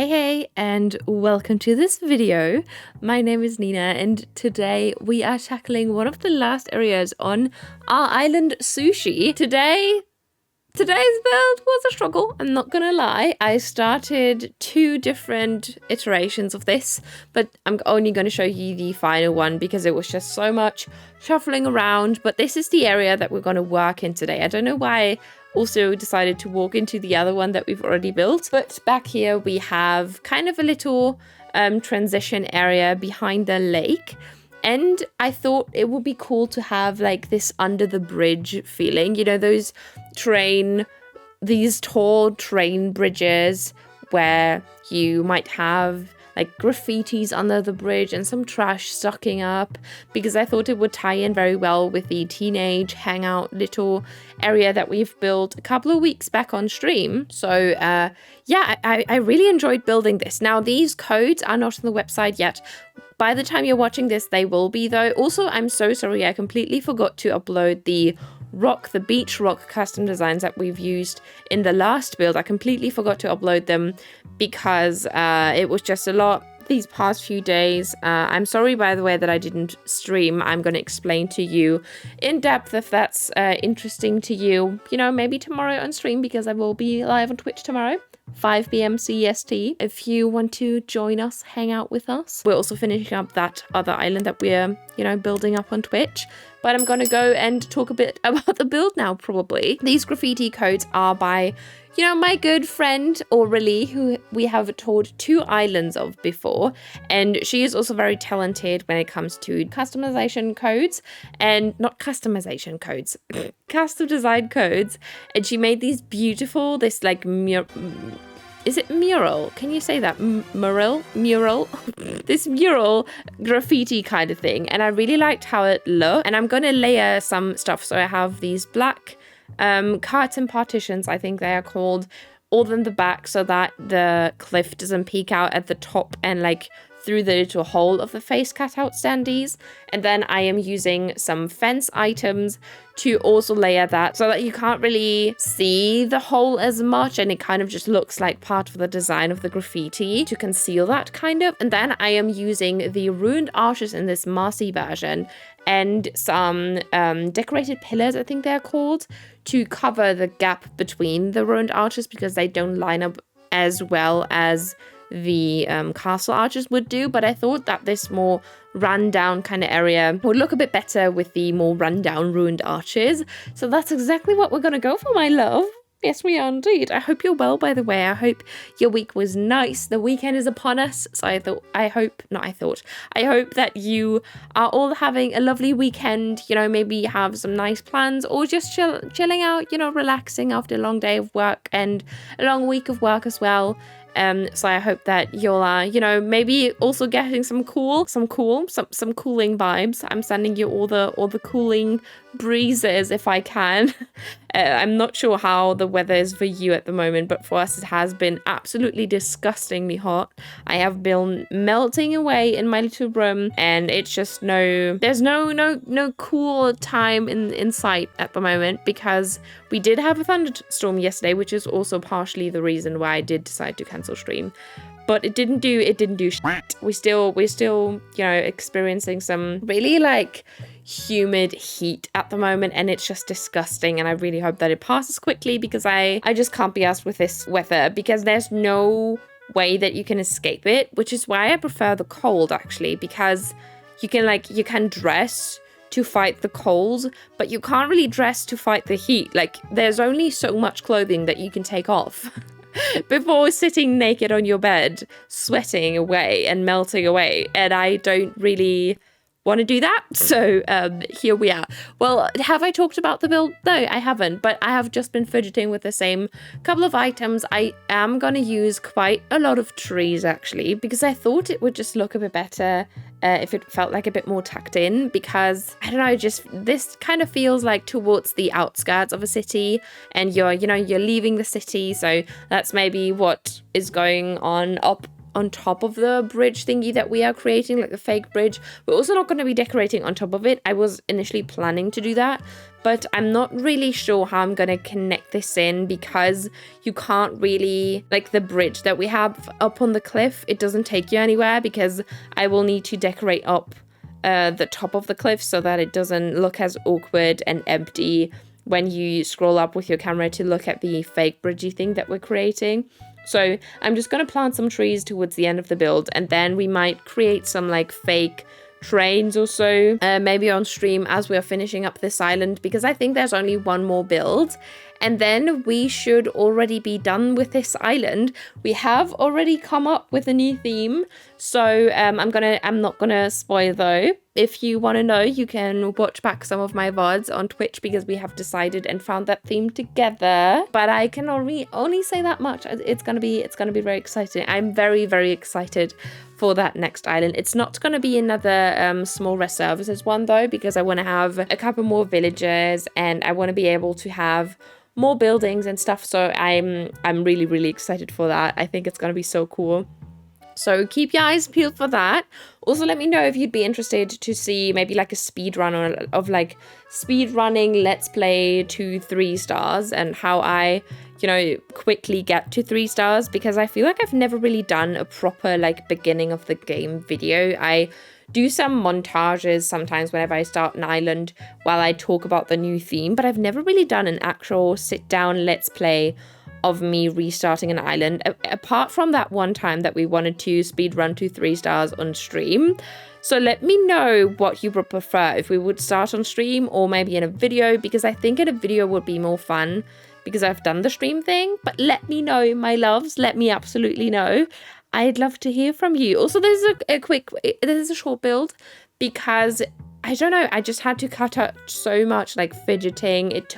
Hey, and welcome to this video. My name is Nina, and today we are tackling one of the last areas on our island, Sushi. Today's build was a struggle, I'm not gonna lie. I started 2 different iterations of this, but I'm only gonna show you the final one because it was just so much shuffling around. But this is the area that we're gonna work in today. I don't know why I also decided to walk into the other one that we've already built, but back here we have kind of a little transition area behind the lake. And I thought it would be cool to have like this under the bridge feeling, you know, these tall train bridges where you might have like graffitis under the bridge and some trash stocking up, because I thought it would tie in very well with the teenage hangout little area that we've built a couple of weeks back on stream. So yeah, I really enjoyed building this. Now these codes are not on the website yet. By the time you're watching this, they will be though. Also, I'm so sorry, I completely forgot to upload the beach rock custom designs that we've used in the last build. I completely forgot to upload them because it was just a lot these past few days. I'm sorry, by the way, that I didn't stream. I'm going to explain to you in depth if that's interesting to you. You know, maybe tomorrow on stream, because I will be live on Twitch tomorrow. 5 p.m. CEST, if you want to join us, hang out with us. We're also finishing up that other island that we're, you know, building up on Twitch. But I'm gonna go and talk a bit about the build now, probably. These graffiti codes are by, you know, my good friend Aurelie, who we have toured 2 islands of before. And she is also very talented when it comes to customization codes, and not customization codes, custom design codes. And she made these beautiful, this like is it mural? Can you say that? Mural? This mural graffiti kind of thing. And I really liked how it looked. And I'm going to layer some stuff. So I have these black curtain partitions, I think they are called, all in the back so that the cliff doesn't peek out at the top and like through the little hole of the face cutout standees. And then I am using some fence items to also layer that so that you can't really see the hole as much, and it kind of just looks like part of the design of the graffiti to conceal that kind of. And then I am using the ruined arches in this Marcy version and some decorated pillars, I think they're called, to cover the gap between the ruined arches because they don't line up as well as the castle arches would do. But I thought that this more rundown kind of area would look a bit better with the more rundown ruined arches. So that's exactly what we're gonna go for, my love. Yes, we are indeed. I hope you're well, by the way. I hope your week was nice. The weekend is upon us. So I hope that you are all having a lovely weekend. You know, maybe have some nice plans or just chilling out, you know, relaxing after a long day of work and a long week of work as well. So I hope that you'll, you know, maybe also getting some cooling vibes. I'm sending you all the cooling breezes if I can. I'm not sure how the weather is for you at the moment, but for us it has been absolutely disgustingly hot. I have been melting away in my little room, and it's just there's no cool time in sight at the moment, because we did have a thunderstorm yesterday, which is also partially the reason why I did decide to cancel stream. But it didn't do shit. We're still, you know, experiencing some really like humid heat at the moment, and it's just disgusting. And I really hope that it passes quickly, because I just can't be asked with this weather, because there's no way that you can escape it, which is why I prefer the cold actually, because you can dress to fight the cold, but you can't really dress to fight the heat. Like there's only so much clothing that you can take off before sitting naked on your bed, sweating away and melting away. And I don't really want to do that. So here we are. Well, have I talked about the build? No, I haven't, but I have just been fidgeting with the same couple of items. I am going to use quite a lot of trees actually, because I thought it would just look a bit better if it felt like a bit more tucked in, because I don't know, just this kind of feels like towards the outskirts of a city, and you're leaving the city. So that's maybe what is going on up on top of the bridge thingy that we are creating, like the fake bridge. We're also not going to be decorating on top of it. I was initially planning to do that, but I'm not really sure how I'm going to connect this in, because you can't really, like the bridge that we have up on the cliff, it doesn't take you anywhere, because I will need to decorate up the top of the cliff so that it doesn't look as awkward and empty when you scroll up with your camera to look at the fake bridgey thing that we're creating. So I'm just going to plant some trees towards the end of the build, and then we might create some like fake trains or so, maybe on stream as we are finishing up this island, because I think there's only one more build and then we should already be done with this island. We have already come up with a new theme, so I'm not gonna spoil though. If you want to know, you can watch back some of my VODs on Twitch, because we have decided and found that theme together. But I can only say that much. It's gonna be very exciting. I'm very, very excited for that next island. It's not going to be another small rest services one though, because I want to have a couple more villages and I want to be able to have more buildings and stuff. So I'm really, really excited for that. I think it's going to be so cool. So keep your eyes peeled for that. Also, let me know if you'd be interested to see maybe like a speed run of like speed running Let's Play to 3 stars, and how I, quickly get to 3 stars, because I feel like I've never really done a proper like beginning of the game video. I do some montages sometimes whenever I start an island while I talk about the new theme, but I've never really done an actual sit down Let's Play of me restarting an island, apart from that one time that we wanted to speed run to 3 stars on stream. So let me know what you would prefer, if we would start on stream or maybe in a video, because I think in a video would be more fun, because I've done the stream thing. But let me know, my loves, let me absolutely know. I'd love to hear from you. Also, there's a short build, because I don't know, I just had to cut out so much like fidgeting. It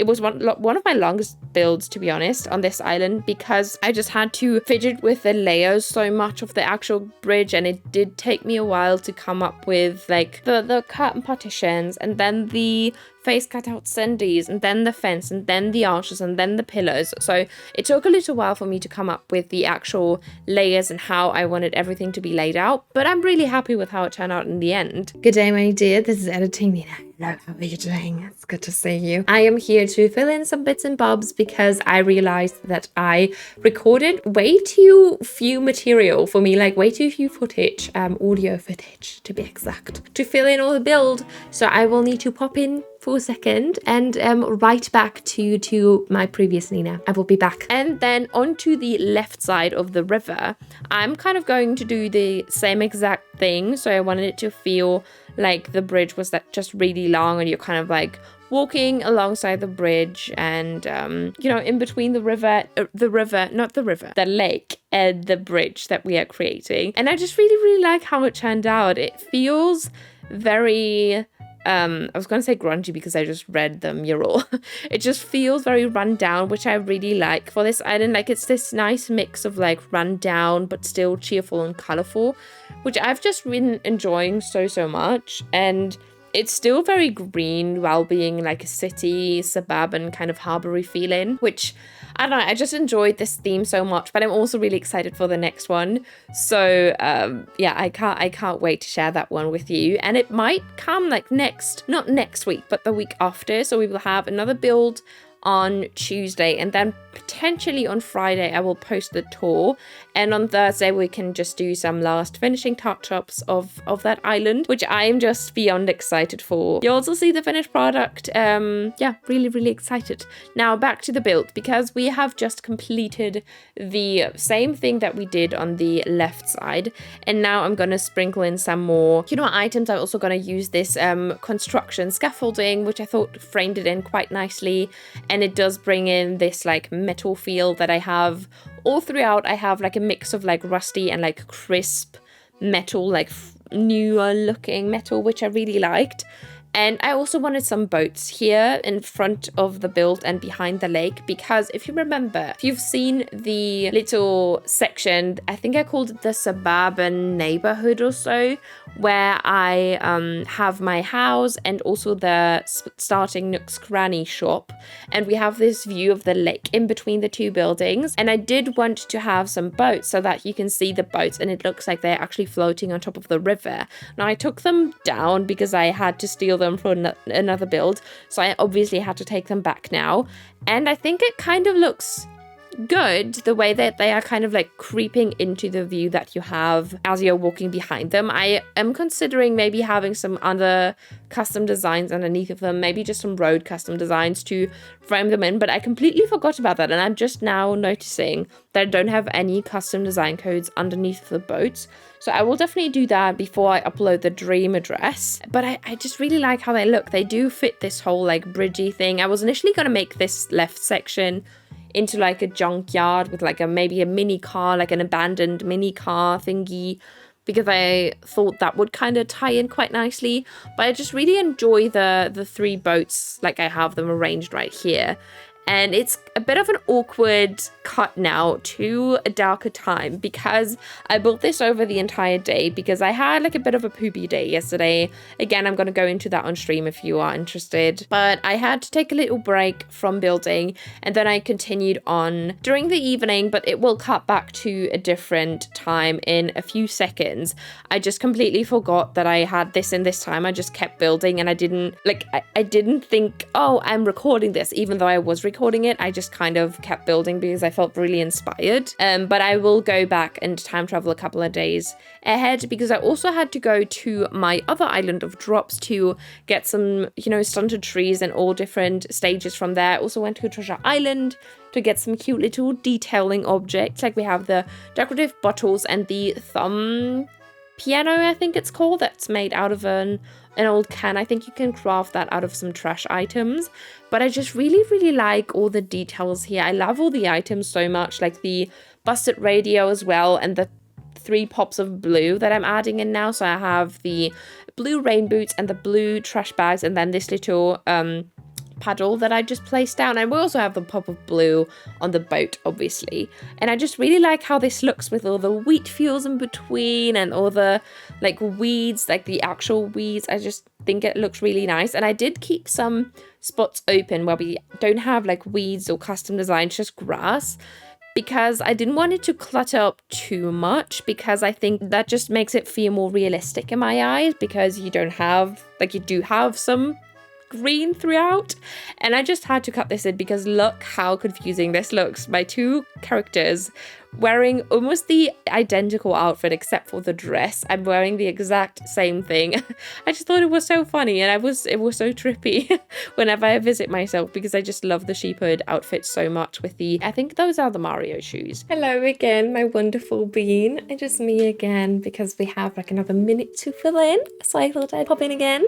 was one of my longest builds, to be honest, on this island, because I just had to fidget with the layers so much of the actual bridge, and it did take me a while to come up with like the curtain partitions, and then the face cutout sendies, and then the fence, and then the arches, and then the pillars. So it took a little while for me to come up with the actual layers and how I wanted everything to be laid out, but I'm really happy with how it turned out in the end. Good day, my dear. This is Editing Nina. Hello, how are you doing? It's good to see you. I am here to fill in some bits and bobs, because I realized that I recorded way too few material for me, like way too few footage, audio footage to be exact, to fill in all the build. So I will need to pop in for a second and right back to my previous Nina. I will be back. And then onto the left side of the river, I'm kind of going to do the same exact thing. So I wanted it to feel like the bridge was just really long, and you're kind of like walking alongside the bridge, and in between the lake and the bridge that we are creating. And I just really, really like how it turned out. It feels very I was going to say grungy because I just read the mural. It just feels very run down, which I really like for this island. Like, it's this nice mix of like run down but still cheerful and colorful, which I've just been enjoying so much. And it's still very green while being like a city, suburban kind of harbory feeling, which I don't know, I just enjoyed this theme so much, but I'm also really excited for the next one. So yeah, I can't wait to share that one with you. And it might come like not next week, but the week after. So we will have another build on Tuesday, and then potentially on Friday I will post the tour, and on Thursday we can just do some last finishing touch-ups of that island, which I'm just beyond excited for. You also see the finished product. Yeah, really excited. Now back to the build, because we have just completed the same thing that we did on the left side, and now I'm gonna sprinkle in some more items. I'm also gonna use this construction scaffolding, which I thought framed it in quite nicely. And it does bring in this like metal feel that I have all throughout. I have like a mix of like rusty and like crisp metal, like newer looking metal, which I really liked. And I also wanted some boats here in front of the build and behind the lake, because if you remember, if you've seen the little section, I think I called it the suburban neighborhood or so, where I have my house and also the starting Nook's Cranny shop, and we have this view of the lake in between the two buildings. And I did want to have some boats so that you can see the boats and it looks like they're actually floating on top of the river. Now I took them down because I had to steal them for another build, so I obviously had to take them back now, and I think it kind of looks good the way that they are kind of like creeping into the view that you have as you're walking behind them. I am considering maybe having some other custom designs underneath of them, maybe just some road custom designs to frame them in, but I completely forgot about that, and I'm just now noticing that I don't have any custom design codes underneath the boats. So I will definitely do that before I upload the dream address. But I just really like how they look. They do fit this whole like bridgey thing. I was initially going to make this left section into like a junkyard with like maybe a mini car, like an abandoned mini car thingy, because I thought that would kind of tie in quite nicely. But I just really enjoy the three boats like I have them arranged right here. And it's a bit of an awkward cut now to a darker time, because I built this over the entire day because I had like a bit of a poopy day yesterday. Again, I'm going to go into that on stream if you are interested. But I had to take a little break from building, and then I continued on during the evening, but it will cut back to a different time in a few seconds. I just completely forgot that I had this in this time. I just kept building, and I didn't think, oh, I'm recording this, even though I was recording it. I just kind of kept building because I felt really inspired. But I will go back and time travel a couple of days ahead, because I also had to go to my other island of drops to get some, stunted trees and all different stages from there. I also went to a treasure island to get some cute little detailing objects. Like we have the decorative bottles and the thumb piano, I think it's called, that's made out of an old can. I think you can craft that out of some trash items. But I just really, really like all the details here. I love all the items so much, like the busted radio as well, and the 3 pops of blue that I'm adding in now. So I have the blue rain boots and the blue trash bags, and then this little paddle that I just placed down. And we also have the pop of blue on the boat, obviously. And I just really like how this looks with all the wheat fields in between and all the like weeds, like the actual weeds. I just think it looks really nice. And I did keep some spots open where we don't have like weeds or custom designs, just grass, because I didn't want it to clutter up too much, because I think that just makes it feel more realistic in my eyes, because you do have some green throughout. And I just had to cut this in because look how confusing this looks. My 2 characters wearing almost the identical outfit except for the dress. I'm wearing the exact same thing. I just thought it was so funny, and it was so trippy whenever I visit myself, because I just love the sheephood outfit so much with I think those are the Mario shoes. Hello again, my wonderful bean. It's just me again, because we have like another minute to fill in, so I thought I'd pop in again,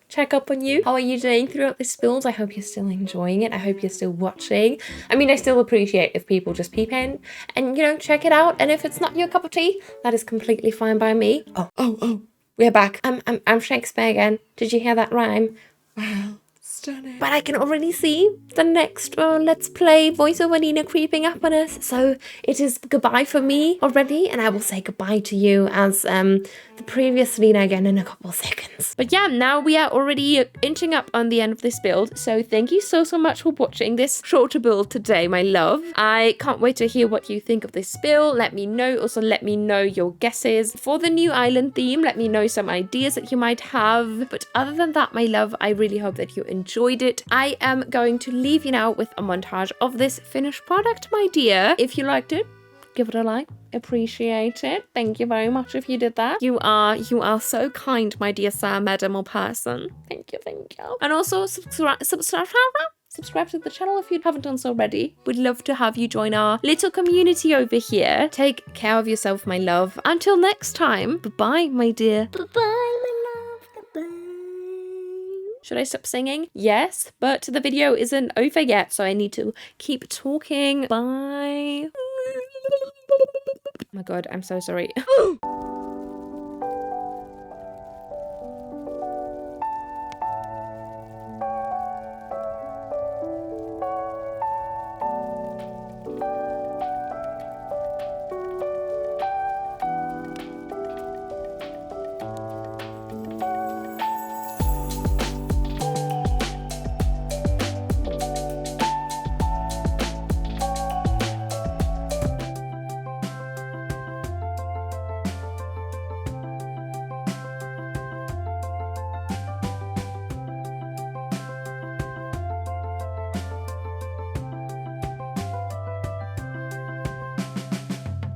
check up on you. How are you doing throughout this build? I hope you're still enjoying it. I hope you're still watching. I mean, I still appreciate if people just peep in and, check it out. And if it's not your cup of tea, that is completely fine by me. Oh, we're back. I'm Shakespeare again. Did you hear that rhyme? Wow. Stunning. But I can already see the next Let's Play voiceover Nina creeping up on us. So it is goodbye for me already, and I will say goodbye to you as the previous Nina again in a couple of seconds. But yeah, now we are already inching up on the end of this build. So thank you so much for watching this shorter build today, my love. I can't wait to hear what you think of this build. Let me know. Also, let me know your guesses for the new island theme. Let me know some ideas that you might have. But other than that, my love, I really hope that you enjoyed it. I am going to leave you now with a montage of this finished product, my dear. If you liked it, give it a like. Appreciate it. Thank you very much if you did that. You are so kind, my dear sir, madam, or person. Thank you. And also subscribe to the channel if you haven't done so already. We'd love to have you join our little community over here. Take care of yourself, my love. Until next time, bye-bye, my dear. Bye-bye, my love. Goodbye. Should I stop singing? Yes, but the video isn't over yet, so I need to keep talking. Bye. Oh my god, I'm so sorry.